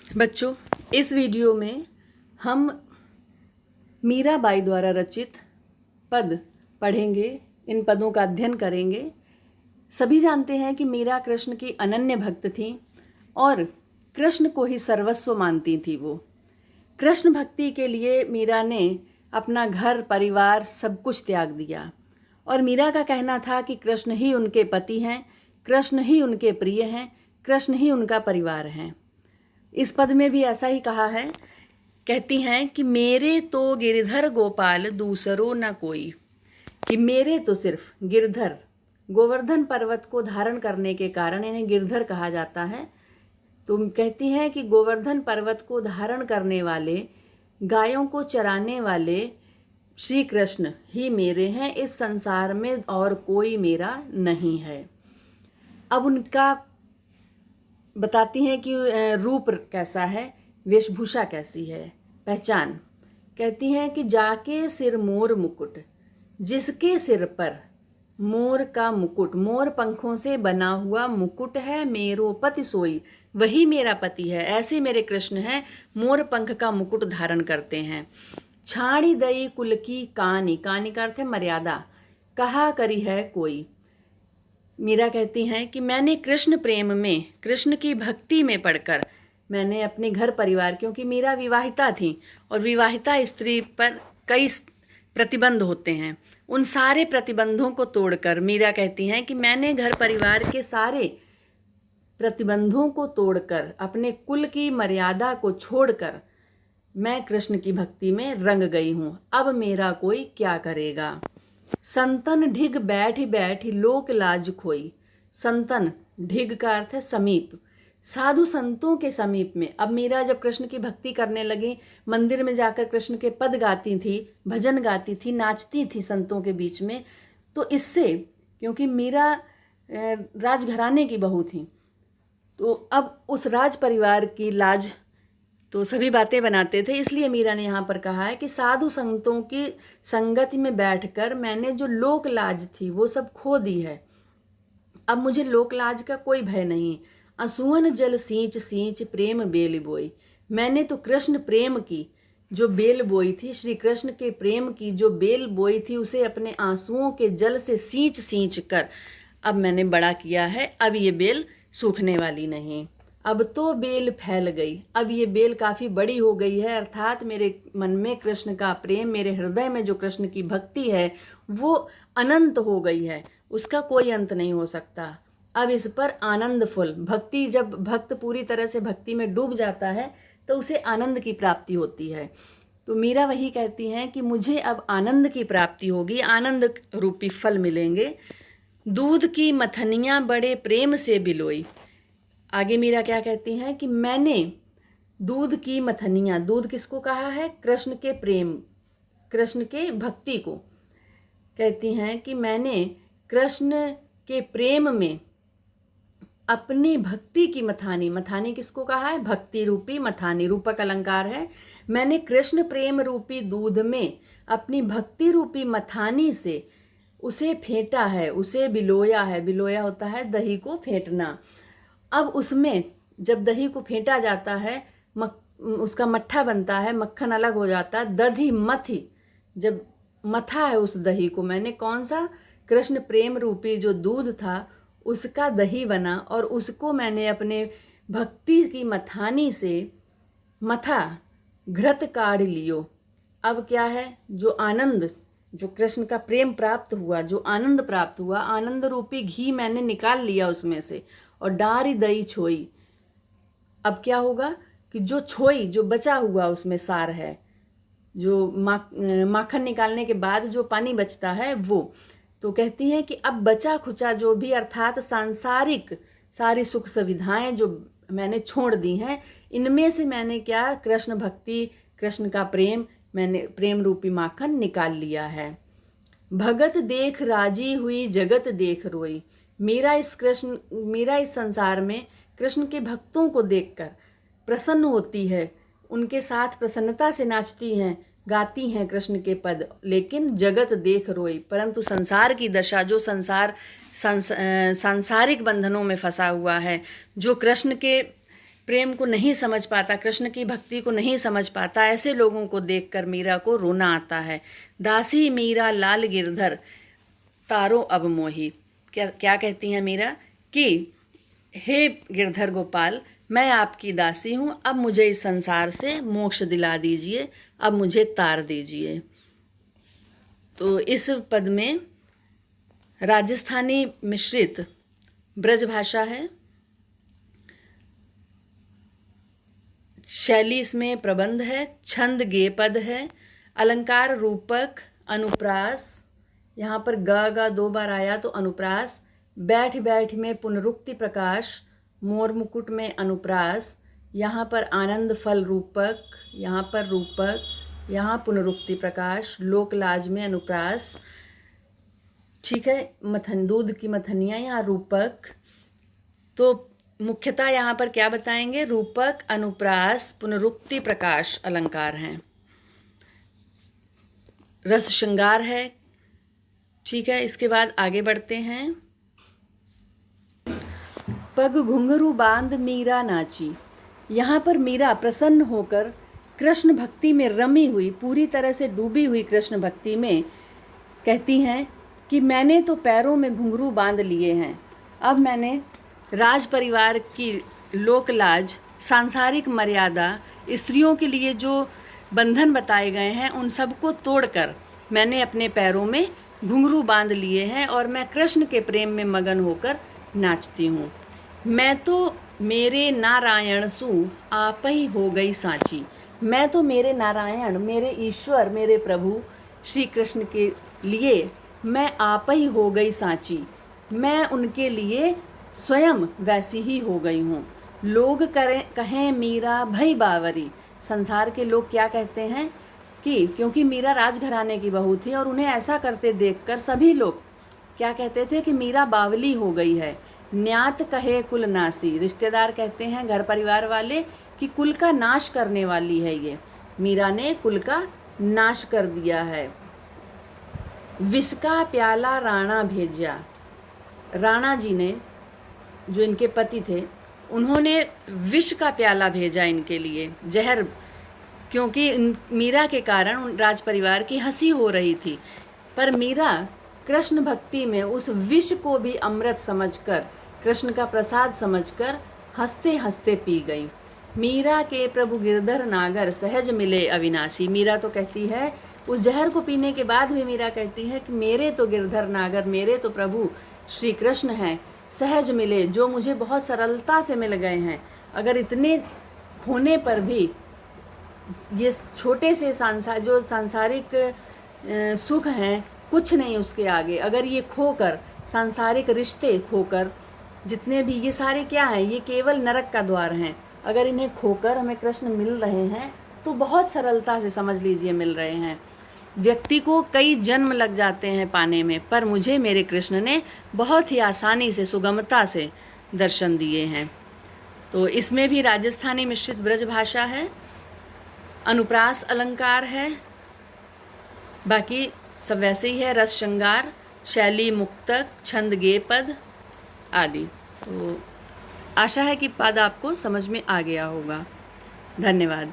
बच्चों, इस वीडियो में हम मीराबाई द्वारा रचित पद पढ़ेंगे। इन पदों का अध्ययन करेंगे। सभी जानते हैं कि मीरा कृष्ण की अनन्य भक्त थी और कृष्ण को ही सर्वस्व मानती थी। वो कृष्ण भक्ति के लिए मीरा ने अपना घर परिवार सब कुछ त्याग दिया और मीरा का कहना था कि कृष्ण ही उनके पति हैं, कृष्ण ही उनके प्रिय हैं, कृष्ण ही उनका परिवार हैं। इस पद में भी ऐसा ही कहा है। कहती हैं कि मेरे तो गिरधर गोपाल दूसरो न कोई, कि मेरे तो सिर्फ गिरधर, गोवर्धन पर्वत को धारण करने के कारण इन्हें गिरधर कहा जाता है। तो कहती हैं कि गोवर्धन पर्वत को धारण करने वाले, गायों को चराने वाले श्री कृष्ण ही मेरे हैं, इस संसार में और कोई मेरा नहीं है। अब उनका बताती हैं कि रूप कैसा है, वेशभूषा कैसी है, पहचान। कहती हैं कि जाके सिर मोर मुकुट, जिसके सिर पर मोर का मुकुट, मोर पंखों से बना हुआ मुकुट है, मेरो पति सोई, वही मेरा पति है। ऐसे मेरे कृष्ण हैं, मोर पंख का मुकुट धारण करते हैं। छाड़ी दई कुल की कानी, कानी का अर्थ है मर्यादा, कहा करी है कोई। मीरा कहती हैं कि मैंने कृष्ण प्रेम में, कृष्ण की भक्ति में पढ़कर मैंने अपने घर परिवार, क्योंकि मीरा विवाहिता थी और विवाहिता स्त्री पर कई प्रतिबंध होते हैं, उन सारे प्रतिबंधों को तोड़कर मीरा कहती हैं कि मैंने घर परिवार के सारे प्रतिबंधों को तोड़कर, अपने कुल की मर्यादा को छोड़कर मैं कृष्ण की भक्ति में रंग गई हूँ। अब मेरा कोई क्या करेगा। संतन ढिग बैठ बैठ लोक लाज खोई। संतन, ढिग का अर्थ है समीप, साधु संतों के समीप में। अब मीरा जब कृष्ण की भक्ति करने लगी, मंदिर में जाकर कृष्ण के पद गाती थी, भजन गाती थी, नाचती थी संतों के बीच में। तो इससे, क्योंकि मीरा राजघराने की बहू थी, तो अब उस राज परिवार की लाज तो सभी बातें बनाते थे, इसलिए मीरा ने यहाँ पर कहा है कि साधु संतों की संगति में बैठकर मैंने जो लोक लाज थी वो सब खो दी है। अब मुझे लोक लाज का कोई भय नहीं। असुवन जल सींच सींच प्रेम बेल बोई, मैंने तो कृष्ण प्रेम की जो बेल बोई थी, श्री कृष्ण के प्रेम की जो बेल बोई थी, उसे अपने आंसुओं के जल से सींच सींच कर अब मैंने बड़ा किया है। अब ये बेल सूखने वाली नहीं, अब तो बेल फैल गई, अब ये बेल काफ़ी बड़ी हो गई है। अर्थात मेरे मन में कृष्ण का प्रेम, मेरे हृदय में जो कृष्ण की भक्ति है वो अनंत हो गई है, उसका कोई अंत नहीं हो सकता। अब इस पर आनंद फुल भक्ति, जब भक्त पूरी तरह से भक्ति में डूब जाता है तो उसे आनंद की प्राप्ति होती है। तो मीरा वही कहती हैं कि मुझे अब आनंद की प्राप्ति होगी, आनंद रूपी फल मिलेंगे। दूध की मथनियाँ बड़े प्रेम से बिलोई। आगे मीरा क्या कहती हैं कि मैंने दूध की मथनियाँ, दूध किसको कहा है? कृष्ण के प्रेम, कृष्ण के भक्ति को। कहती हैं कि मैंने कृष्ण के प्रेम में अपनी भक्ति की मथानी, मथानी किसको कहा है? भक्ति रूपी मथानी, रूपक अलंकार है। मैंने कृष्ण प्रेम रूपी दूध में अपनी भक्ति रूपी मथानी से उसे फेंटा है, उसे बिलोया है। बिलोया होता है दही को फेंटना। अब उसमें जब दही को फेंटा जाता है, उसका मट्ठा बनता है, मक्खन अलग हो जाता है। दधी मथी, जब मथा है उस दही को मैंने, कौन सा? कृष्ण प्रेम रूपी जो दूध था उसका दही बना और उसको मैंने अपने भक्ति की मथानी से मथा, घृत काढ़ लियो। अब क्या है? जो आनंद, जो कृष्ण का प्रेम प्राप्त हुआ, जो आनंद प्राप्त हुआ, आनंद रूपी घी मैंने निकाल लिया उसमें से और डारी दही छोई। अब क्या होगा कि जो छोई, जो बचा हुआ उसमें सार है, जो माखन निकालने के बाद जो पानी बचता है वो, तो कहती हैं कि अब बचा खुचा जो भी, अर्थात सांसारिक सारी सुख सुविधाएं जो मैंने छोड़ दी हैं, इनमें से मैंने क्या? कृष्ण भक्ति, कृष्ण का प्रेम, मैंने प्रेम रूपी माखन निकाल लिया है। भगत देख राजी हुई जगत देख रोई। मीरा इस संसार में कृष्ण के भक्तों को देखकर प्रसन्न होती है, उनके साथ प्रसन्नता से नाचती हैं, गाती हैं कृष्ण के पद, लेकिन जगत देख रोई। परंतु संसार की दशा, जो सांसारिक बंधनों में फंसा हुआ है, जो कृष्ण के प्रेम को नहीं समझ पाता, कृष्ण की भक्ति को नहीं समझ पाता, ऐसे लोगों को देखकर मीरा को रोना आता है। दासी मीरा लाल गिरधर तारो अब मोही। क्या क्या कहती हैं मीरा कि हे गिरधर गोपाल, मैं आपकी दासी हूँ, अब मुझे इस संसार से मोक्ष दिला दीजिए, अब मुझे तार दीजिए। तो इस पद में राजस्थानी मिश्रित ब्रज भाषा है, शैली इसमें प्रबंध है, छंद गे पद है, अलंकार रूपक अनुप्रास, यहाँ पर गा 2 बार आया तो अनुप्रास, बैठ बैठ में पुनरुक्ति प्रकाश, मोर मुकुट में अनुप्रास, यहाँ पर आनंद फल रूपक, यहाँ पर रूपक, यहाँ पुनरुक्ति प्रकाश, लोक लाज में अनुप्रास। ठीक है, दूध की मथनियाँ यहाँ रूपक। तो मुख्यतः यहाँ पर क्या बताएंगे, रूपक, अनुप्रास, पुनरुक्ति प्रकाश अलंकार हैं। रस श्रृंगार है। ठीक है, इसके बाद आगे बढ़ते हैं। पग घुंघरू बांध मीरा नाची। यहाँ पर मीरा प्रसन्न होकर कृष्ण भक्ति में रमी हुई, पूरी तरह से डूबी हुई कृष्ण भक्ति में कहती हैं कि मैंने तो पैरों में घुंघरू बांध लिए हैं, अब मैंने राज परिवार की लोक लाज, सांसारिक मर्यादा, स्त्रियों के लिए जो बंधन बताए गए हैं उन सबको तोड़कर मैंने अपने पैरों में घुंघरू बांध लिए हैं और मैं कृष्ण के प्रेम में मगन होकर नाचती हूँ। मैं तो मेरे नारायण सु आप ही हो गई सांची। मैं तो मेरे नारायण, मेरे ईश्वर, मेरे प्रभु श्री कृष्ण के लिए मैं आप ही हो गई सांची। मैं उनके लिए स्वयं वैसी ही हो गई हूँ। लोग कहें मीरा भई बावरी। संसार के लोग क्या कहते हैं कि क्योंकि मीरा राजघराने की बहू थी और उन्हें ऐसा करते देखकर सभी लोग क्या कहते थे कि मीरा बावली हो गई है। न्यात कहे कुल नासी। रिश्तेदार कहते हैं, घर परिवार वाले, कि कुल का नाश करने वाली है ये, मीरा ने कुल का नाश कर दिया है। विष का प्याला राणा भेजा। राणा जी ने, जो इनके पति थे, उन्होंने विष का प्याला भेजा इनके लिए, जहर, क्योंकि मीरा के कारण राज परिवार की हंसी हो रही थी। पर मीरा कृष्ण भक्ति में उस विष को भी अमृत समझकर, कृष्ण का प्रसाद समझकर हंसते हंसते पी गई। मीरा के प्रभु गिरधर नागर सहज मिले अविनाशी। मीरा तो कहती है, उस जहर को पीने के बाद भी मीरा कहती है कि मेरे तो गिरधर नागर, मेरे तो प्रभु श्री कृष्ण हैं, सहज मिले, जो मुझे बहुत सरलता से मिल गए हैं। अगर इतने खोने पर भी ये छोटे से जो सांसारिक सुख हैं, कुछ नहीं उसके आगे। अगर ये खोकर, सांसारिक रिश्ते खोकर, जितने भी ये सारे क्या हैं, ये केवल नरक का द्वार हैं। अगर इन्हें खोकर हमें कृष्ण मिल रहे हैं तो बहुत सरलता से समझ लीजिए मिल रहे हैं। व्यक्ति को कई जन्म लग जाते हैं पाने में, पर मुझे मेरे कृष्ण ने बहुत ही आसानी से, सुगमता से दर्शन दिए हैं। तो इसमें भी राजस्थानी मिश्रित ब्रज भाषा है, अनुप्रास अलंकार है, बाकी सब वैसे ही है, रस श्रृंगार, शैली मुक्तक, छंद गे पद आदि। तो आशा है कि पद आपको समझ में आ गया होगा। धन्यवाद।